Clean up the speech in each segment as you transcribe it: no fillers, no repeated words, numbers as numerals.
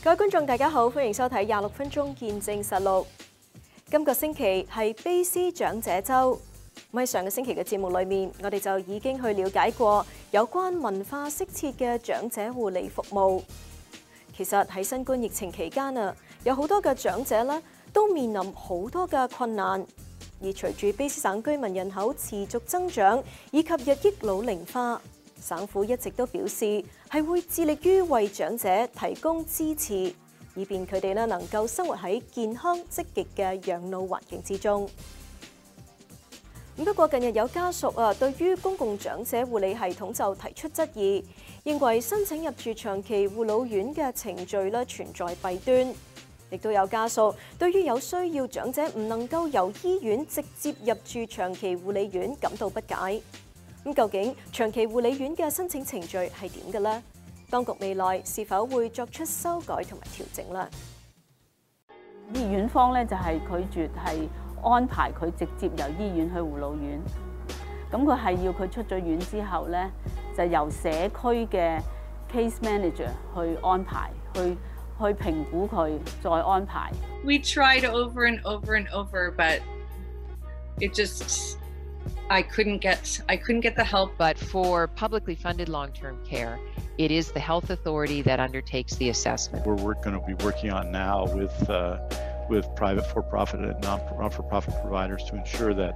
各位觀眾大家好，歡迎收睇26分鐘見證實錄。今個星期係卑詩長者週。喺上個星期嘅節目裏面，我哋就已經去了解過有關文化適切嘅長者護理服務。其實喺新冠疫情期間啊，有好多嘅長者咧都面臨好多嘅困難。而隨住卑詩省居民人口持續增長以及日益老齡化，省府一直都表示係會致力於為長者提供支持，以便佢哋能夠生活喺健康積極嘅養老環境之中。不過近日有家屬對於公共長者護理系統就提出質疑，認為申請入住長期護老院嘅程序存在弊端。亦都有家屬對於有需要長者唔能夠由醫院直接入住長期護理院感到不解。究竟長期護理院嘅申請程序係點嘅呢？當局未來是否會作出修改同埋調整呢？醫院方咧就係拒絕係安排佢直接由醫院去護老院，咁佢係要佢出咗院之後咧，就由社區嘅 case manager 去安排，去評估佢再安排。We tried over and over and over, but it just I couldn't get the help. But for publicly funded long-term care, it is the health authority that undertakes the assessment. We're going to be working on now with private for-profit and not-for-profit providers to ensure that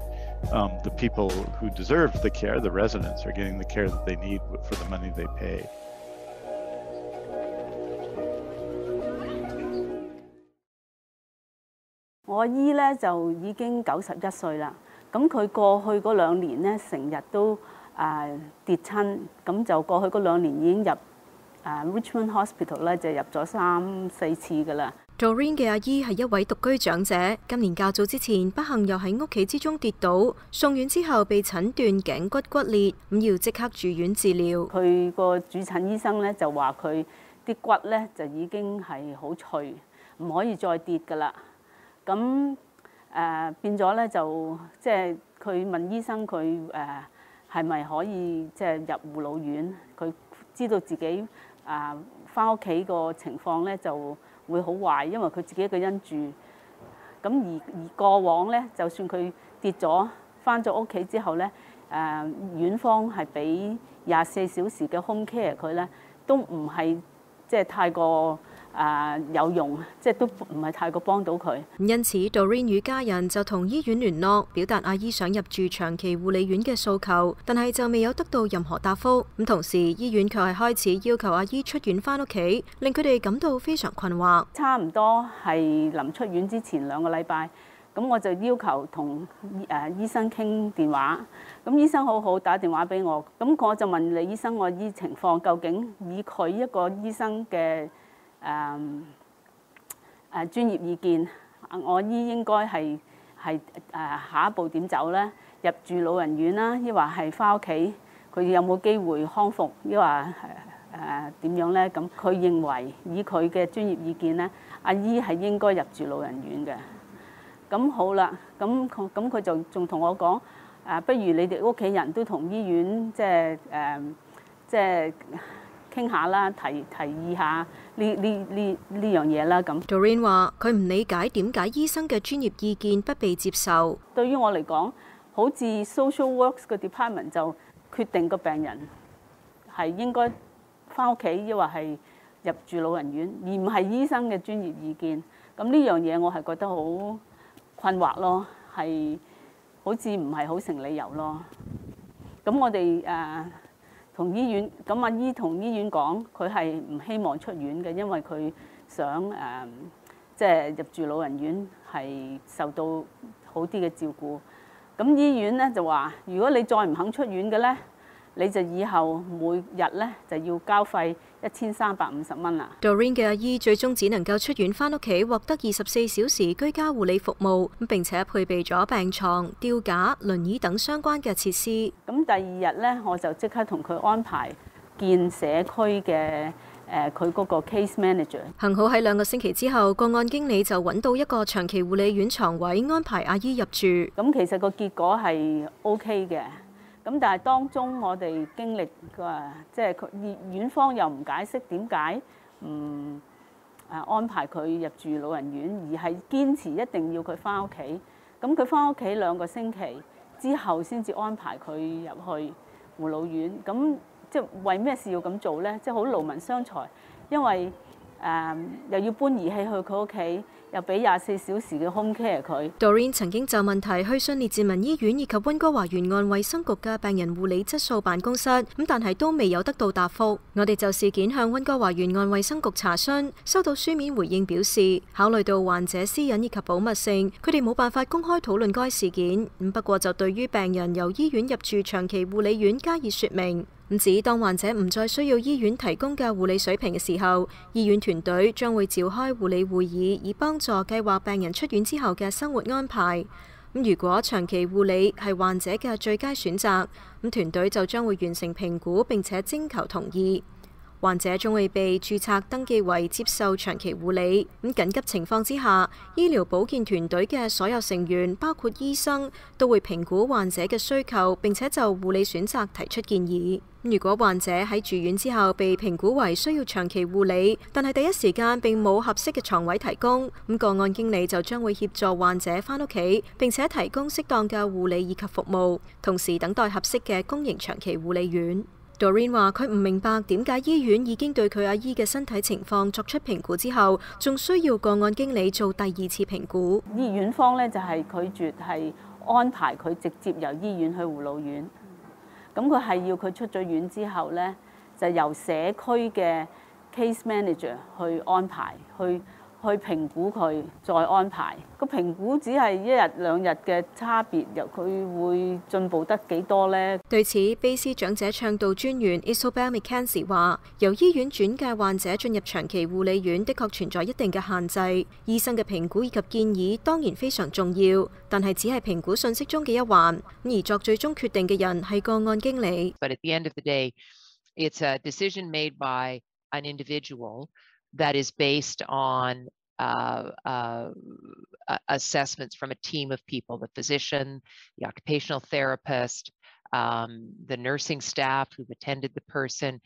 the people who deserve the care, the residents, are getting the care that they need for the money they pay. 我阿姨咧就已經91歲啦，咁佢過去嗰2年咧成日都跌親，咁就過去嗰2年已經入Richmond Hospital 咧就入咗3、4次㗎啦。Doreen 嘅阿姨係一位獨居長者，今年較早之前不幸又喺屋企之中跌倒，送院之後被診斷頸骨骨裂，咁要即刻住院治療。佢個主診醫生咧就話佢啲骨咧就已經係好脆，唔可以再跌㗎啦。咁變咗咧就即係佢問醫生佢係咪可以即係入護老院？佢知道自己返屋企個情況咧就會好壞，因為佢自己一個人住。咁而過往咧，就算佢跌咗返咗屋企之後咧，院方係俾24小時嘅 home care 佢咧，都唔係即係太過有用，即係都唔係太過幫到佢。因此 ，Doreen 與家人就同醫院聯絡，表達阿姨想入住長期護理院嘅訴求，但係就未有得到任何答覆。咁同時，醫院卻係開始要求阿姨出院返屋企，令佢哋感到非常困惑。差唔多係臨出院之前2個禮拜，咁我就要求同醫生傾電話。咁醫生好好打電話俾我，咁我就問李醫生我醫情況究竟以佢一個醫生嘅專業意見，我姨應該係下一步點走咧？入住老人院啦，抑或係返屋企？佢有冇機會康復？抑或點樣咧？咁佢認為以佢嘅專業意見咧，阿姨係應該入住老人院嘅。咁好啦，咁佢就仲同我講不如你哋屋企人都同醫院即係傾下啦，提議下呢樣嘢啦咁。Doreen 話：佢唔理解點解醫生嘅專業意見不被接受。對於我嚟講，好似 social works 嘅 department 就決定個病人係應該返屋企，抑或係入住老人院，而唔係醫生嘅專業意見。咁呢樣嘢我係覺得好困惑咯，係好似唔係好成理由咯。咁我哋同醫院，咁阿姨同醫院講，佢係唔希望出院嘅，因為佢想即係入住老人院係受到好啲嘅照顧。咁醫院咧就話，如果你再唔肯出院嘅咧，你就以後每日咧就要交費1350蚊啦。Doreen 嘅阿姨最終只能夠出院返屋企，獲得24小時居家護理服務，並且配備咗病床、吊架、輪椅等相關嘅設施。咁第2日咧，我就即刻同佢安排見社區嘅佢嗰個 case manager。幸好喺2個星期之後，個案經理就揾到一個長期護理院床位，安排阿姨入住。咁其實個結果係 OK 嘅。咁但係當中我哋經歷即係院方又唔解釋點解安排佢入住老人院，而係堅持一定要佢翻屋企。咁佢翻屋企2個星期之後先至安排佢入去護老院。咁即係為咩事要咁做咧？即係好勞民傷財，因為又要搬儀器去佢屋企，又俾24小時嘅 home care 佢。Doreen 曾經就問題去信列治文醫院以及溫哥華沿岸衛生局嘅病人護理質素辦公室，但係都未有得到答覆。我哋就事件向溫哥華沿岸衛生局查詢，收到書面回應表示，考慮到患者私隱以及保密性，佢哋冇辦法公開討論該事件。不過就對於病人由醫院入住長期護理院加以説明。指當患者唔再需要醫院提供嘅護理水平嘅時候，醫院團隊將會召開護理會議，以幫助計劃病人出院之後嘅生活安排。如果長期護理係患者嘅最佳選擇，團隊就將會完成評估並且徵求同意。患者將會被註冊登記為接受長期護理。緊急情況之下，醫療保健團隊嘅所有成員，包括醫生，都會評估患者嘅需求，並且就護理選擇提出建議。如果患者喺住院之後被評估為需要長期護理，但係第一時間並冇合適嘅床位提供，個案經理就將會協助患者返屋企，並且提供適當嘅護理以及服務，同時等待合適嘅公營長期護理院。Doreen 話：佢唔明白點解醫院已經對佢阿姨嘅身體情況作出評估之後，仲需要個案經理做第2次評估。醫院方咧就係拒絕係安排佢直接由醫院去護老院，咁佢係要佢出咗院之後咧，就由社區嘅 case manager 去安排，去評估佢，再安排。個評估只係1日2日嘅差別，由佢會進步得幾多呢？對此，卑斯長者倡導專員 Isobel McKenzie 話：由醫院轉介患者進入長期護理院，的確存在一定嘅限制。醫生嘅評估以及建議當然非常重要，但係只係評估信息中嘅一環，而作最終決定嘅人係個案經理。But at the end of the day, it's a decision made by an individual that is based on assessments from a team of people, the physician, the occupational therapist, the nursing staff who've attended the person,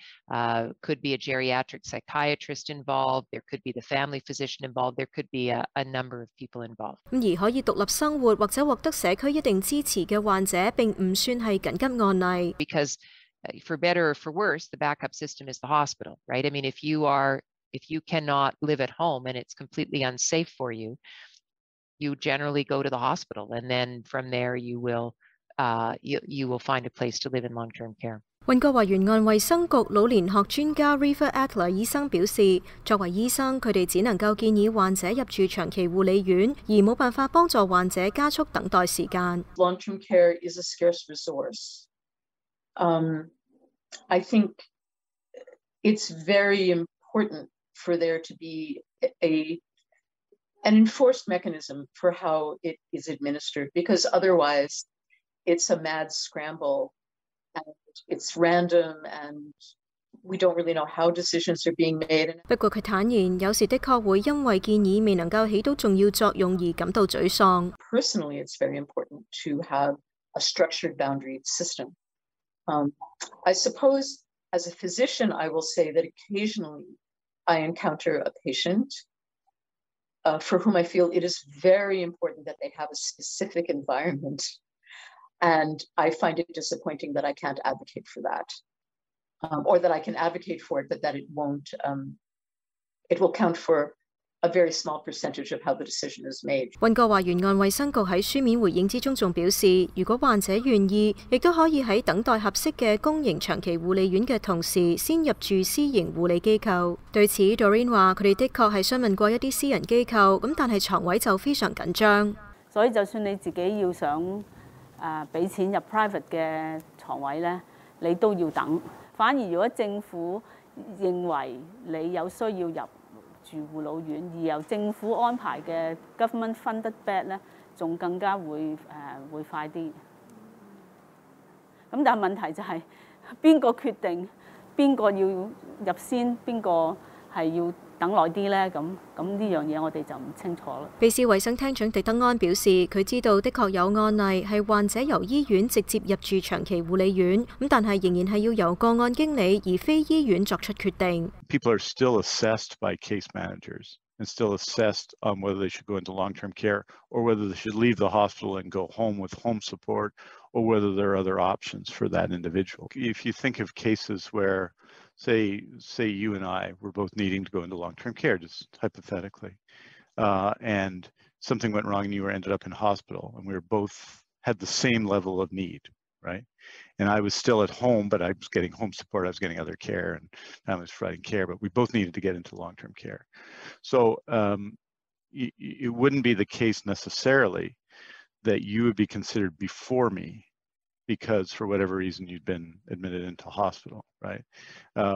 could be a geriatric psychiatrist involved, there could be the family physician involved, there could be a number of people involved. 而可以獨立生活或者獲得社區一定支持嘅患者並唔算係緊急案例。Because for better or for worse, the backup system is the hospital, right? I mean, if you cannot live at home and it's completely unsafe for you, you generally go to the hospital, and then from there you will find a place to live in long-term care. 溫哥華沿岸衛生局老年學專家 River Adler 醫生表示，作為醫生，佢哋只能夠建議患者入住長期護理院，而冇辦法幫助患者加速等待時間。Long-term care is a scarce resource. I think it's very important for there to be an enforced mechanism for how it is administered, because otherwise it's a mad scramble and it's random and we don't really know how decisions are being made. 不過佢坦言，有時的確會因為建議未能夠起到重要作用而感到沮喪。Personally, it's very important to have a structured boundary system. I suppose as a physician, I will say that occasionally I encounter a patient for whom I feel it is very important that they have a specific environment. And I find it disappointing that I can't advocate for that, or that I can advocate for it, but that it will count for a very small percentage of how the decision is made. 溫哥華沿岸衛生局喺書面回應之中仲表示，如果患者願意，亦都可以喺等待合適嘅公營長期護理院嘅同時，先入住私營護理機構。對此 ，Doreen 話：佢哋的確係詢問過一啲私人機構，但係床位就非常緊張。所以就算你自己要想俾錢入 private 嘅床位咧，你都要等。反而如果政府認為你有需要入住護老院，而由政府安排嘅 government funded bed 咧，仲更加會快啲。咁但係問題就係邊個決定邊個要入先，邊個係要等耐啲咧？咁呢樣嘢我哋就唔清楚啦。卑斯衛生廳長狄德安表示，佢知道的確有案例係患者由醫院直接入住長期護理院，咁但係仍然係要由個案經理而非醫院作出決定。People are still assessed by case managers and still assessed on whether they should go into long-term care or whether they should leave the hospital and go home with home support or whether there are other options for that individual. If you think of cases where, say you and I were both needing to go into long-term care, just hypothetically, and something went wrong and you ended up in hospital and we were both had the same level of need, right? And I was still at home, but I was getting home support, I was getting other care, and family was providing care, but we both needed to get into long-term care. So it wouldn't be the case necessarily that you would be considered before me because for whatever reason you'd been admitted into hospital, right?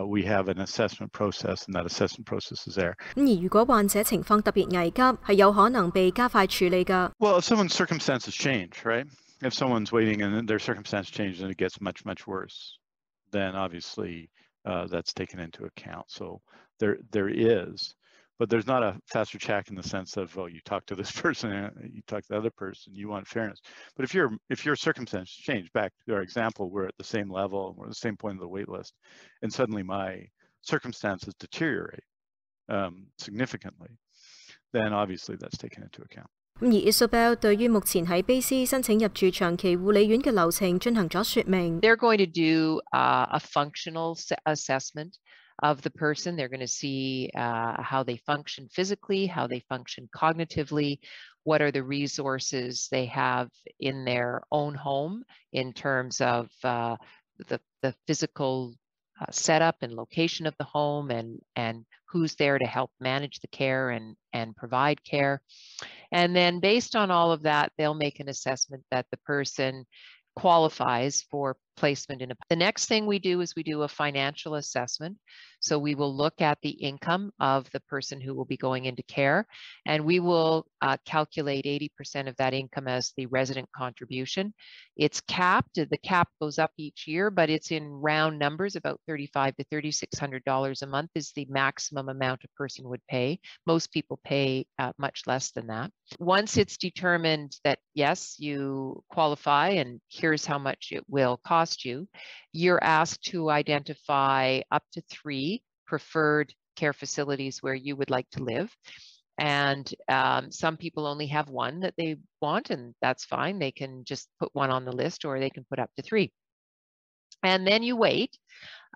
We have an assessment process and that assessment process is there. 而如果患者情況特別危急，係有可能被加快處理㗎。Well, if someone's circumstances change, right? If someone's waiting and their circumstance changes and it gets much, much worse, then obviously that's taken into account. So there is, but there's not a faster track in the sense of, oh, you talk to this person, you talk to the other person, you want fairness. But if your circumstances change, back to our example, we're at the same level, we're at the same point of the wait list, and suddenly my circumstances deteriorate significantly, then obviously that's taken into account. 而 Isabel 對於目前喺卑斯申請入住長期護理院嘅流程進行咗說明。They're going to do a functional assessment of the person. They're going to see how they function physically, how they function cognitively, what are the resources they have in their own home in terms of the physical setup and location of the home and who's there to help manage the care and provide care. And then based on all of that, they'll make an assessment that the person qualifies for placement in a. The next thing we do is we do a financial assessment. So we will look at the income of the person who will be going into care, and we will calculate 80% of that income as the resident contribution. It's capped. The cap goes up each year, but it's in round numbers. About $3,500 to $3,600 a month is the maximum amount a person would pay. Most people pay much less than that. Once it's determined that, yes, you qualify and here's how much it will cost you, you're asked to identify up to 3 preferred care facilities where you would like to live. And some people only have 1 that they want, and that's fine. They can just put 1 on the list, or they can put up to 3. And then you wait.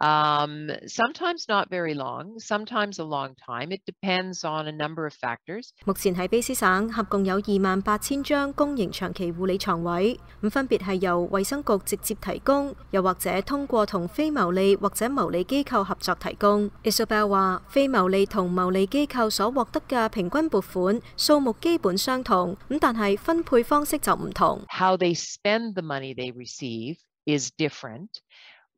Sometimes not very long, sometimes a long time. It depends on a number of factors. 目前喺卑斯省合共有28,000張公營長期護理床位，咁分別係由衛生局直接提供，又或者通過同非牟利或者牟利機構合作提供。Isabel 話：非牟利同牟利機構所獲得嘅平均撥款數目基本相同，咁但係分配方式就唔同。How they spend the money they receive is different,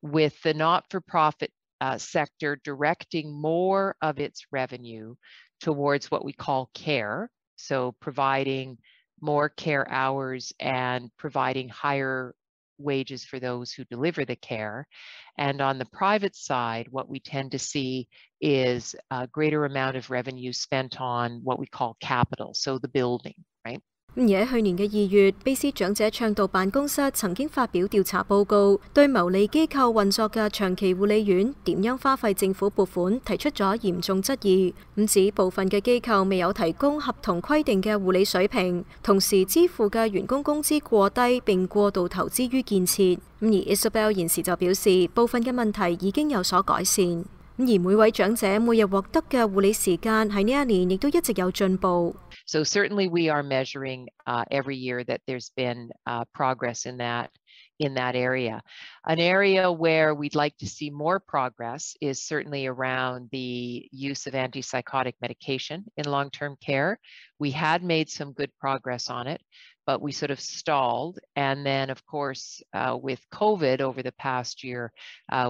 with the not-for-profit sector directing more of its revenue towards what we call care, so providing more care hours and providing higher wages for those who deliver the care. And on the private side, what we tend to see is a greater amount of revenue spent on what we call capital, so the building, right? 而喺去年嘅2月，卑斯長者倡導辦公室曾經發表調查報告，對牟利機構運作嘅長期護理院點樣花費政府撥款提出咗嚴重質疑，指部分嘅機構未有提供合同規定嘅護理水平，同時支付嘅員工工資過低並過度投資於建設。而 Isabel 現時就表示，部分嘅問題已經有所改善。而每位長者每日獲得嘅護理時間喺呢一年亦都一直有進步。So certainly we are measuring every year that there's been progress in that area. An area where we'd like to see more progress is certainly around the use of antipsychotic medication in long-term care. We had made some good progress on it, but we sort of stalled. And then, of course, with COVID over the past year,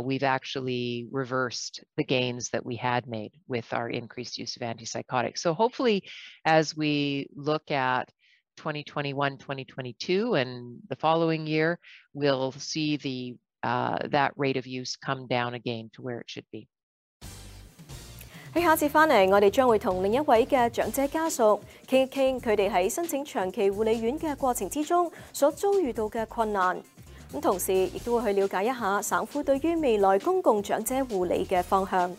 we've actually reversed the gains that we had made with our increased use of antipsychotics. So hopefully, as we look at 2021, 2022, and the following year, we'll see that rate of use come down again to where it should be. 喺下一節翻嚟，我哋將會同另一位嘅長者家屬傾一傾佢哋喺申請長期護理院嘅過程之中所遭遇到嘅困難。咁同時亦都會去了解一下省府對於未來公共長者護理嘅方向。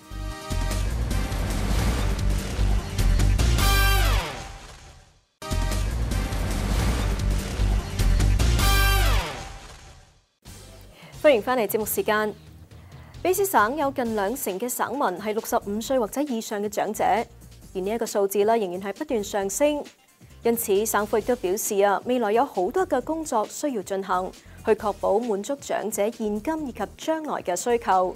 歡迎翻嚟節目時間。卑詩省有近20%嘅省民係65歲或者以上嘅長者，而呢一個數字仍然係不斷上升。因此，省府亦都表示未來有好多嘅工作需要進行，去確保滿足長者現今以及將來嘅需求。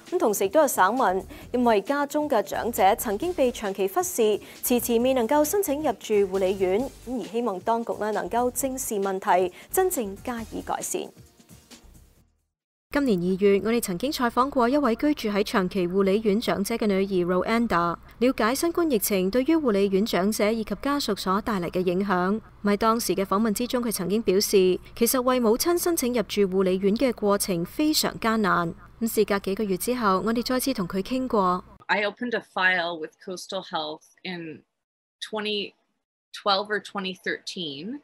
咁同時亦都有省民因為家中嘅長者曾經被長期忽視，遲遲未能夠申請入住護理院，而希望當局能夠正視問題，真正加以改善。今年2月，我哋曾經採訪過一位居住喺長期護理院長者嘅女兒 Rwanda， 了解新冠疫情對於護理院長者以及家屬所帶嚟嘅影響。喺當時嘅訪問之中，佢曾經表示，其實為母親申請入住護理院嘅過程非常艱難。咁事隔幾個月之後，我哋再次同佢傾過。I opened a file with Coastal Health in 2012 or 2013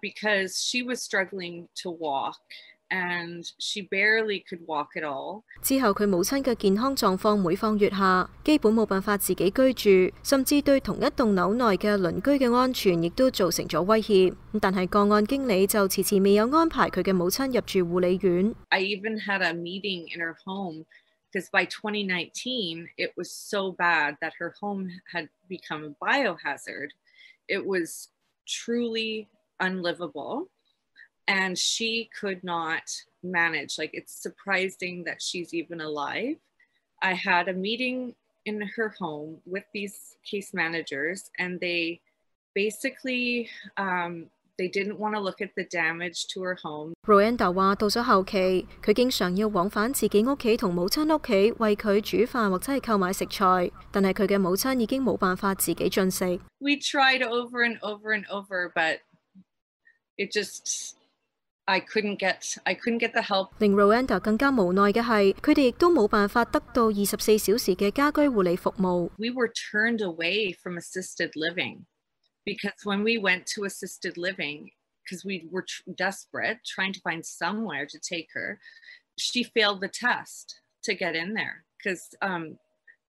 because she was struggling to walk.And she barely could walk at all. 之後佢母親嘅健康狀況每況愈下，基本冇辦法自己居住，甚至對同一棟樓內嘅鄰居嘅安全亦都造成咗威脅。但係個案經理就遲遲未有安排佢嘅母親入住護理院。I even had a meeting in her home because by 2019 it was so bad that her home had become a biohazard. It was truly unlivable.And she could not manage. Like, it's surprising that she's even alive. I had a meeting in her home with these case managers, and they basically, they didn't want to look at the damage to her home. Rwanda 話到咗後期，佢經常要往返自己屋企同母親屋企為佢煮飯或者係購買食材，但係佢嘅母親已經冇辦法自己進食。We tried over and over and over, but it just...I couldn't get the help. 令 Rwanda 更加無奈嘅係，佢哋亦都冇辦法得到24小時嘅家居護理服務。We were turned away from assisted living because when we went to assisted living, because we were desperate, trying to find somewhere to take her, she failed the test to get in there because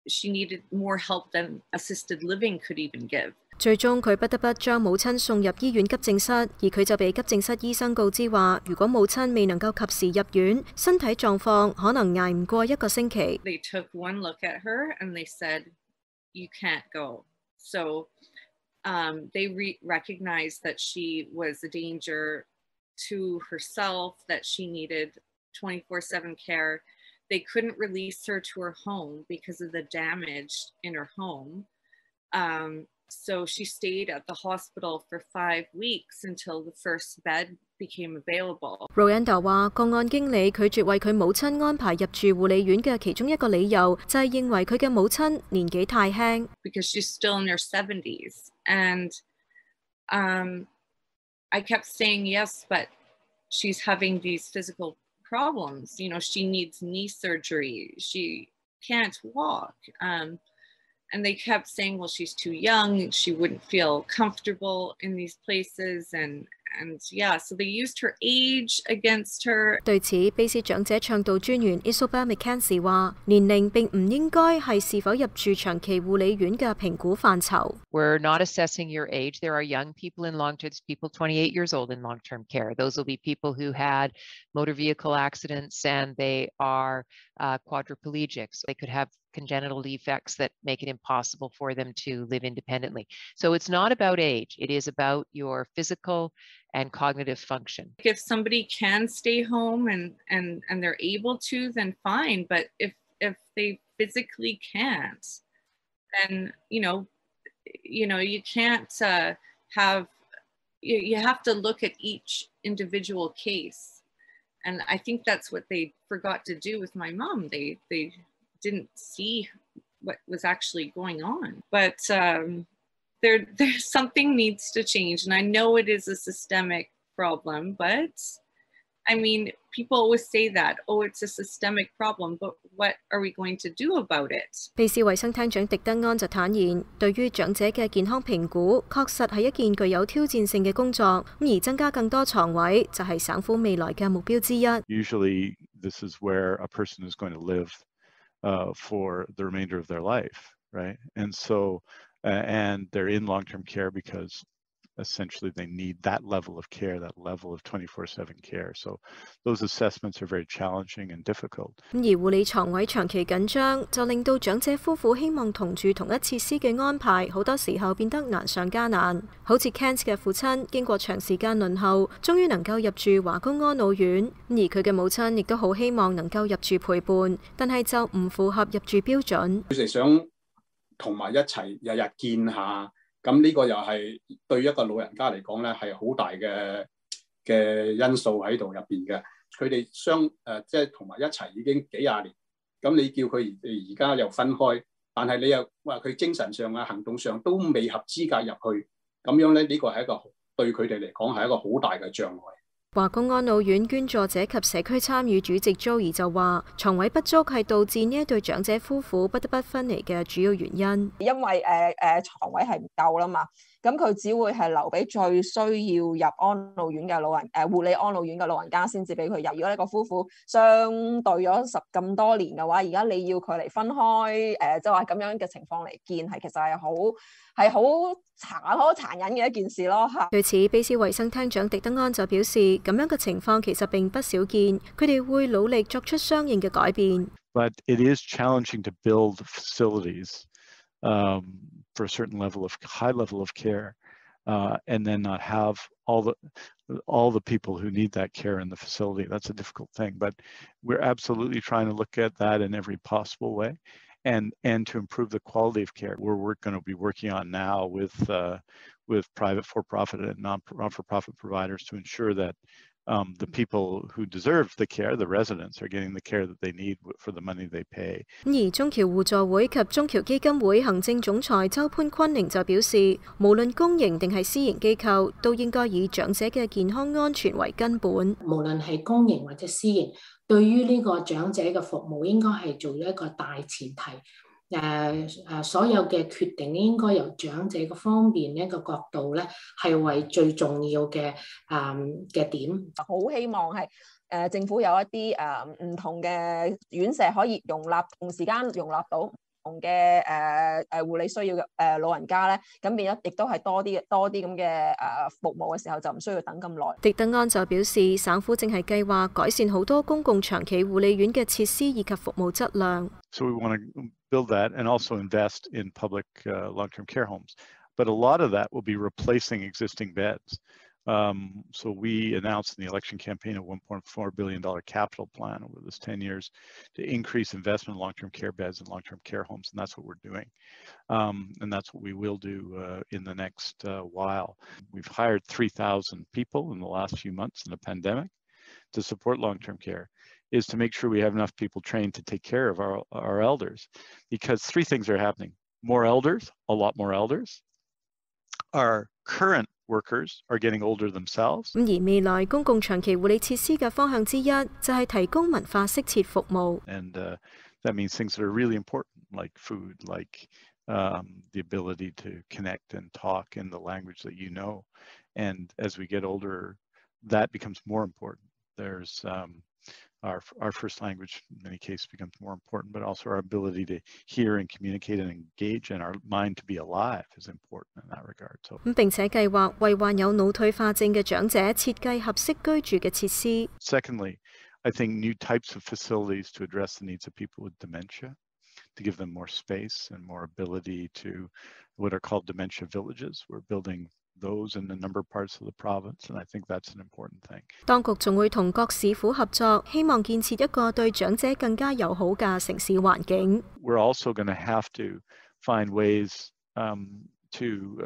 she needed more help than assisted living could even give.最終佢不得不將母親送入醫院急症室，而佢就被急症室醫生告知話，如果母親未能夠及時入院，身體狀況可能捱唔過1個星期。They took one look at her and they said, "You can't go." So they recognized that she was a danger to herself, that she needed 24/7 care. They couldn't release her to her home because of the damage in her home.So she stayed at the hospital for 5 weeks until the first bed became available. Rwanda 話，個案經理拒絕為佢母親安排入住護理院嘅其中一個理由，就係認為佢嘅母親年紀太輕。Because she's still in her 70s, and I kept saying yes, but she's having these physical problems. You know, she needs knee surgery. She can't walk.And they kept saying, well, she's too young, she wouldn't feel comfortable in these places, and yeah, so they used her age against her. 對此，卑詩長者倡導專員 Isobel McKenzie 話，年齡並唔應該係是否入住長期護理院嘅評估範疇。We're not assessing your age. There are young people in long-term, people 28 years old in long-term care. Those will be people who had motor vehicle accidents and they are quadriplegic. So they could have congenital defects that make it impossible for them to live independently. So it's not about age. It is about your physical and cognitive function. If somebody can stay home and they're able to, then fine. But if they physically can't, then you can't you have to look at each individual case. And I think that's what they forgot to do with my mom. They didn't see what was actually going on. But there's something needs to change. And I know it is a systemic problem, but I mean, people always say that, oh, it's a systemic problem, but what are we going to do about it? 卑斯衛生廳長狄德安就坦言，對於長者嘅健康評估，確實係一件具有挑戰性嘅工作。而增加更多床位就係省府未來嘅目標之一。Usually, this is where a person is going to live for the remainder of their life, right? And so, and they're in long-term care because essentially they need that level of care, that level of 24/7 care. So those assessments are very challenging and difficult. 而護理床位長期緊張，就令到長者夫婦希望同住同一設施嘅安排，好多時候變得難上加難。好似 Kent 嘅父親，經過長時間輪候，終於能夠入住華工安老院。而佢嘅母親亦都好希望能夠入住陪伴，但係就唔符合入住標準。佢哋想同埋一齊日日見下。咁呢個又係對一個老人家嚟講咧，係好大嘅因素喺度入邊嘅。佢哋即係同埋一齊已經幾廿年，咁你叫佢而家又分開，但係你又話佢精神上啊、行動上都未合資格入去，咁樣咧呢個係一個對佢哋嚟講係一個好大嘅障礙。華工安老院捐助者及社區參與主席 Joey 就話，床位不足係導致呢一對長者夫婦不得不分離嘅主要原因。因為床位係唔夠啦嘛，咁佢只會係留俾最需要入安老院嘅護理安老院嘅老人家先至俾佢入。如果呢個夫婦相對咗咁多年嘅話，而家你要佢嚟分開，即係話咁樣嘅情況嚟見，係其實係好殘忍嘅一件事咯嚇。對此，卑斯衛生廳長狄德安就表示，咁樣嘅情況其實並不少見，佢哋會努力作出相應嘅改變。But it is challenging to build facilities for a certain high level of care, and then not have all the people who need that care in the facility. That's a difficult thing, but we're absolutely trying to look at that in every possible way. And to improve the quality of care, we're going to be working on now with private for-profit and non-for-profit providers to ensure that the people who deserve the care, the residents, are getting the care that they need for the money they pay. 而中僑互助會及中僑基金會行政總裁周潘坤寧就表示，無論公營定係私營機構，都應該以長者嘅健康安全為根本。無論係公營或者私營，對於呢個長者嘅服務應該係做咗一個大前提。所有嘅決定應該由長者嘅方面呢個角度咧，係為最重要嘅點。好希望係政府有一啲唔同嘅院舍可以同時間容納到唔同嘅護理需要嘅老人家咧，咁變咗亦都係多啲咁嘅服務嘅時候，就唔需要等咁耐。狄德安就表示，省府正係計劃改善好多公共長期護理院嘅設施以及服務質量。So we want to build that and also invest in public long-term care homes. But a lot of that will be replacing existing beds. So we announced in the election campaign a $1.4 billion capital plan over this 10 years to increase investment in long-term care beds and long-term care homes, and that's what we're doing. And that's what we will do in the next while. We've hired 3,000 people in the last few months in the pandemic to support long-term care, is to make sure we have enough people trained to take care of our elders. Because three things are happening. More elders, a lot more elders. Our current workers are getting older themselves. 而未來公共長期護理設施嘅方向之一，就係提供文化適切服務。And that means things that are really important, like food, like the ability to connect and talk in the language that you know. And as we get older, that becomes more important. There's our first language in many cases becomes more important, but also our ability to hear and communicate and engage, and our mind to be alive is important in that regard. So 並且計劃為患有腦退化症嘅長者設計合適居住嘅設施。Secondly, I think new types of facilities to address the needs of people with dementia, to give them more space and more ability to what are called dementia villages. We're building those in a number of parts of the province, and I think that's an important thing. 當局仲會同各市府合作，希望建設一個對長者更加友好嘅城市環境。We're also going to have to find ways to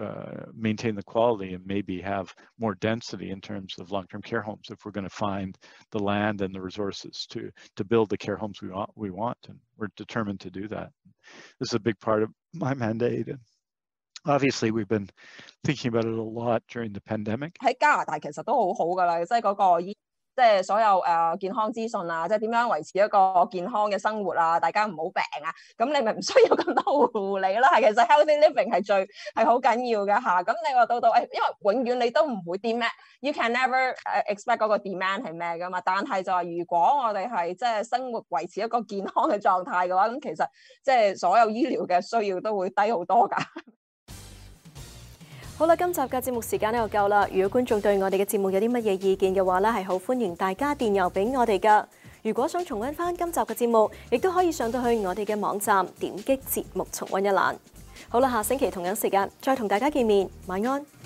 maintain the quality and maybe have more density in terms of long-term care homes if we're going to find the land and the resources to build the care homes we want, and we're determined to do that. This is a big part of my mandate. And obviously, we've been thinking about it a lot during the pandemic. 喺加拿大其實都好好㗎啦，即係嗰個即係所有健康資訊啊，即係點樣維持一個健康嘅生活啊，大家唔好病啊，咁你咪唔需要咁多護理啦。係其實 healthy living 係好緊要嘅嚇。咁你話到因為永遠你都唔會 demand，you can never expect 嗰個 demand 係咩噶嘛。但係就話如果我哋係即係生活維持一個健康嘅狀態嘅話，咁其實即係所有醫療嘅需要都會低好多㗎。好啦，今集嘅節目時間呢就夠啦。如果觀眾對我哋嘅節目有啲乜嘢意見嘅話呢，係好歡迎大家電郵俾我哋㗎。如果想重溫翻今集嘅節目，亦都可以上到去我哋嘅網站，點擊節目重溫一欄。好啦，下星期同樣時間再同大家見面，晚安。